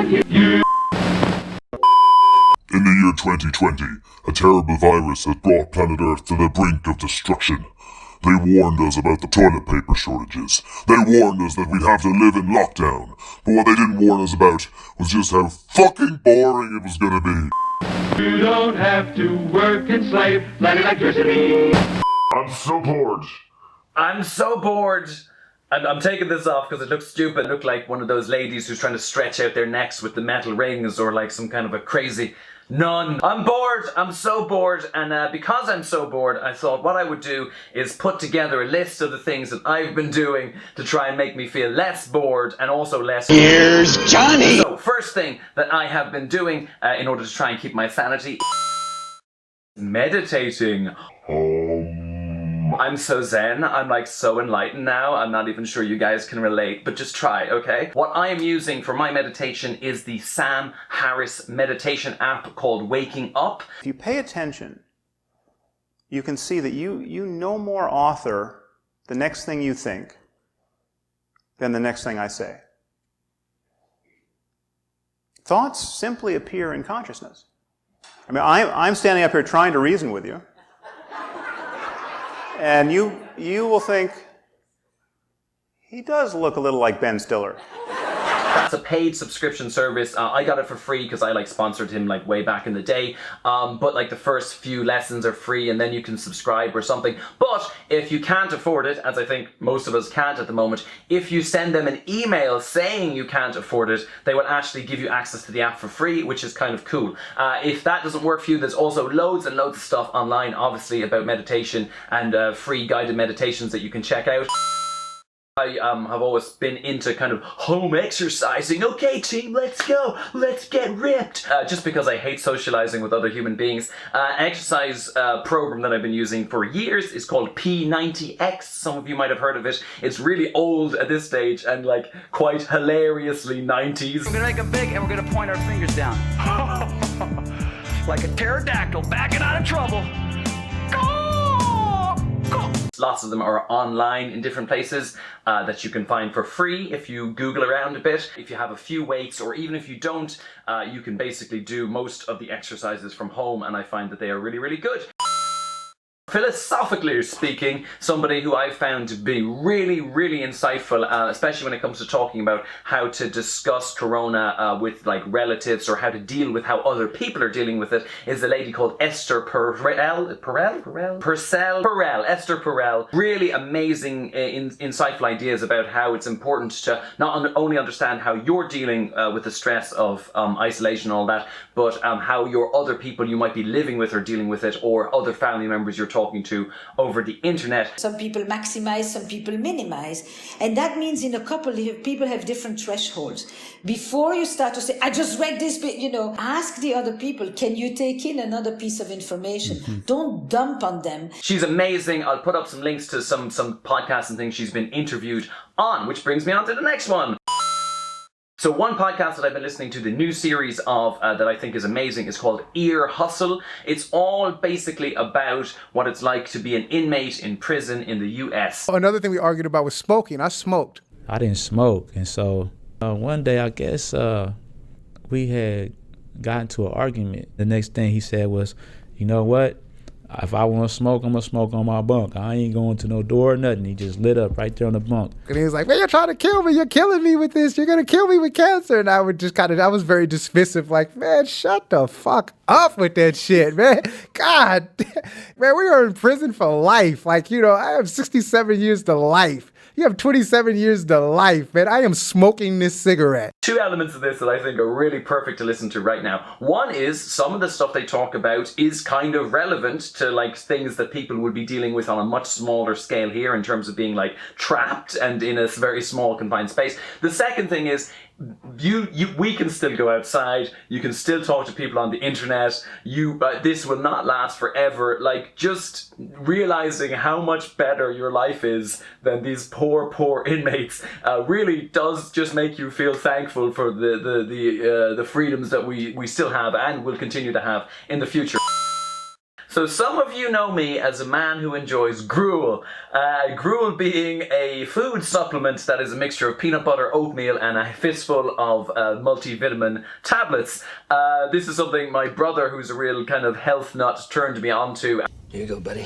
In the year 2020, a terrible virus has brought planet Earth to the brink of destruction. They warned us about the toilet paper shortages. They warned us that we'd have to live in lockdown. But what they didn't warn us about was just how fucking boring it was gonna be. You don't have to work and slave like electricity. I'm so bored. I'm so bored. I'm taking this off because it looks stupid. I look like one of those ladies who's trying to stretch out their necks with the metal rings, or like some kind of a crazy nun. I'm bored. I'm so bored. And because I'm so bored, I thought what I would do is put together a list of the things that I've been doing to try and make me feel less bored and also less... Here's Johnny! So, first thing that I have been doing in order to try and keep my sanity... meditating. I'm so zen, I'm like so enlightened now, I'm not even sure you guys can relate, but just try, okay? What I am using for my meditation is the Sam Harris meditation app called Waking Up. If you pay attention, you can see that you no more author the next thing you think than the next thing I say. Thoughts simply appear in consciousness. I mean, I'm standing up here trying to reason with you. And you will think, he does look a little like Ben Stiller. That's a paid subscription service. I got it for free because I like sponsored him like way back in the day. But like the first few lessons are free and then you can subscribe or something. But if you can't afford it, as I think most of us can't at the moment, if you send them an email saying you can't afford it, they will actually give you access to the app for free, which is kind of cool. If that doesn't work for you, there's also loads and loads of stuff online, obviously, about meditation and free guided meditations that you can check out. I have always been into kind of home exercising. Okay, team, let's go. Let's get ripped. Just because I hate socializing with other human beings. Exercise program that I've been using for years is called P90X. Some of you might have heard of it. It's really old at this stage and like quite hilariously 90s. We're gonna make them big and we're gonna point our fingers down. Like a pterodactyl backing out of trouble. Lots of them are online in different places that you can find for free if you Google around a bit. If you have a few weights, or even if you don't, you can basically do most of the exercises from home, and I find that they are really, really good. Philosophically speaking, somebody who I've found to be really, really insightful, especially when it comes to talking about how to discuss corona with like relatives, or how to deal with how other people are dealing with it, is a lady called Esther Perel. Esther Perel. Really amazing, insightful ideas about how it's important to not only understand how you're dealing with the stress of isolation and all that, but how your other people you might be living with are dealing with it, or other family members you're talking to over the internet. Some people maximize, some people minimize. And that means in a couple, people have different thresholds. Before you start to say, I just read this bit, ask the other people, can you take in another piece of information? Mm-hmm. Don't dump on them. She's amazing. I'll put up some links to some podcasts and things she's been interviewed on, which brings me on to the next one. So one podcast that I've been listening to, the new series of, that I think is amazing, is called Ear Hustle. It's all basically about what it's like to be an inmate in prison in the US. Another thing we argued about was smoking. I smoked. I didn't smoke. And so one day, I guess we had gotten to an argument. The next thing he said was, you know what? If I want to smoke, I'm going to smoke on my bunk. I ain't going to no door or nothing. He just lit up right there on the bunk. And he was like, man, you're trying to kill me. You're killing me with this. You're going to kill me with cancer. And I would just I was very dismissive, like, man, shut the fuck up with that shit, man. God, man, we are in prison for life. Like, I have 67 years to life. You have 27 years to life, man. I am smoking this cigarette. Two elements of this that I think are really perfect to listen to right now. One is some of the stuff they talk about is kind of relevant to like things that people would be dealing with on a much smaller scale here, in terms of being like trapped and in a very small confined space. The second thing is we can still go outside. You can still talk to people on the internet. This will not last forever. Like, just realizing how much better your life is than these poor inmates really does just make you feel thankful for the freedoms that we still have and will continue to have in the future. So some of you know me as a man who enjoys gruel. Gruel being a food supplement that is a mixture of peanut butter, oatmeal and a fistful of multivitamin tablets. This is something my brother, who's a real kind of health nut, turned me onto. Here you go, buddy.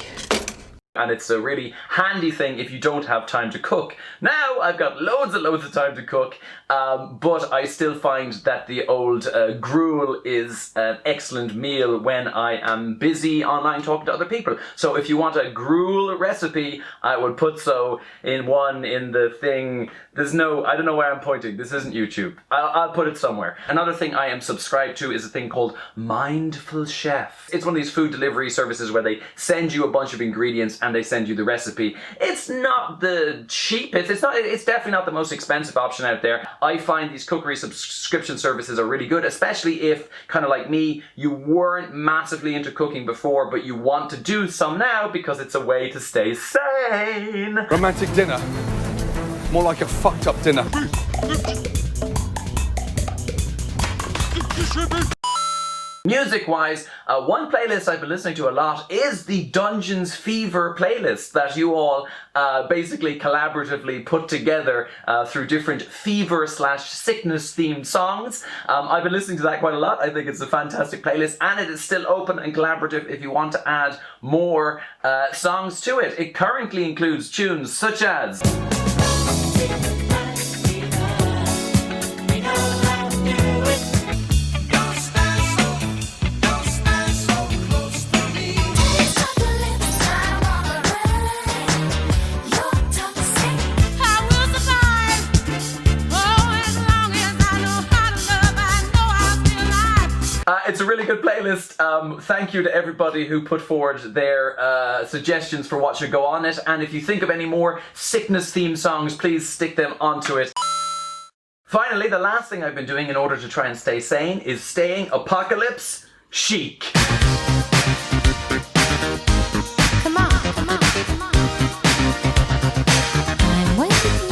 And it's a really handy thing if you don't have time to cook. Now I've got loads and loads of time to cook, but I still find that the old gruel is an excellent meal when I am busy online talking to other people. So if you want a gruel recipe, I would put so in the thing. There's no, I don't know where I'm pointing. This isn't YouTube. I'll put it somewhere. Another thing I am subscribed to is a thing called Mindful Chef. It's one of these food delivery services where they send you a bunch of ingredients and they send you the recipe. It's not the cheapest, it's definitely not the most expensive option out there. I find these cookery subscription services are really good, especially if, kind of like me, you weren't massively into cooking before, but you want to do some now because it's a way to stay sane. Romantic dinner. More like a fucked up dinner. Music-wise, one playlist I've been listening to a lot is the Dungeons Fever playlist that you all basically collaboratively put together through different fever/sickness themed songs. I've been listening to that quite a lot. I think it's a fantastic playlist and it is still open and collaborative if you want to add more songs to it. It currently includes tunes such as... It's a really good playlist. Thank you to everybody who put forward their suggestions for what should go on it. And if you think of any more sickness-themed songs, please stick them onto it. Finally, the last thing I've been doing in order to try and stay sane is staying apocalypse chic. Come on, come on, come on. I'm waiting.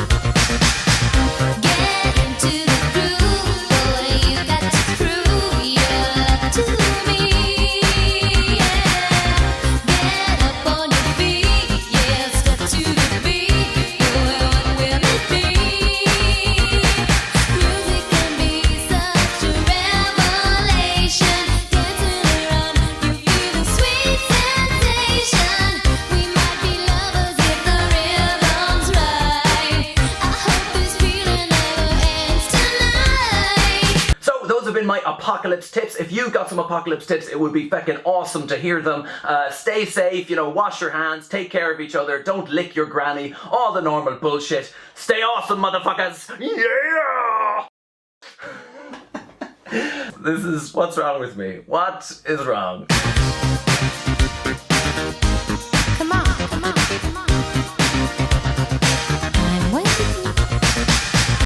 Get into the groove, boy. You got to prove your love to me. Yeah. Get up on your feet, yeah. Step to the beat, boy. What will it be? Music can be such a revelation. Dancing around, you feel the sweet sensation. We might be lovers if the rhythm's right. I hope this feeling never ends tonight. So those have been my apocalypse tips. If you've got some apocalypse tips, it would be feckin' awesome to hear them. Stay safe, wash your hands, take care of each other, don't lick your granny, all the normal bullshit. Stay awesome, motherfuckers! Yeah! This is, what's wrong with me? What is wrong?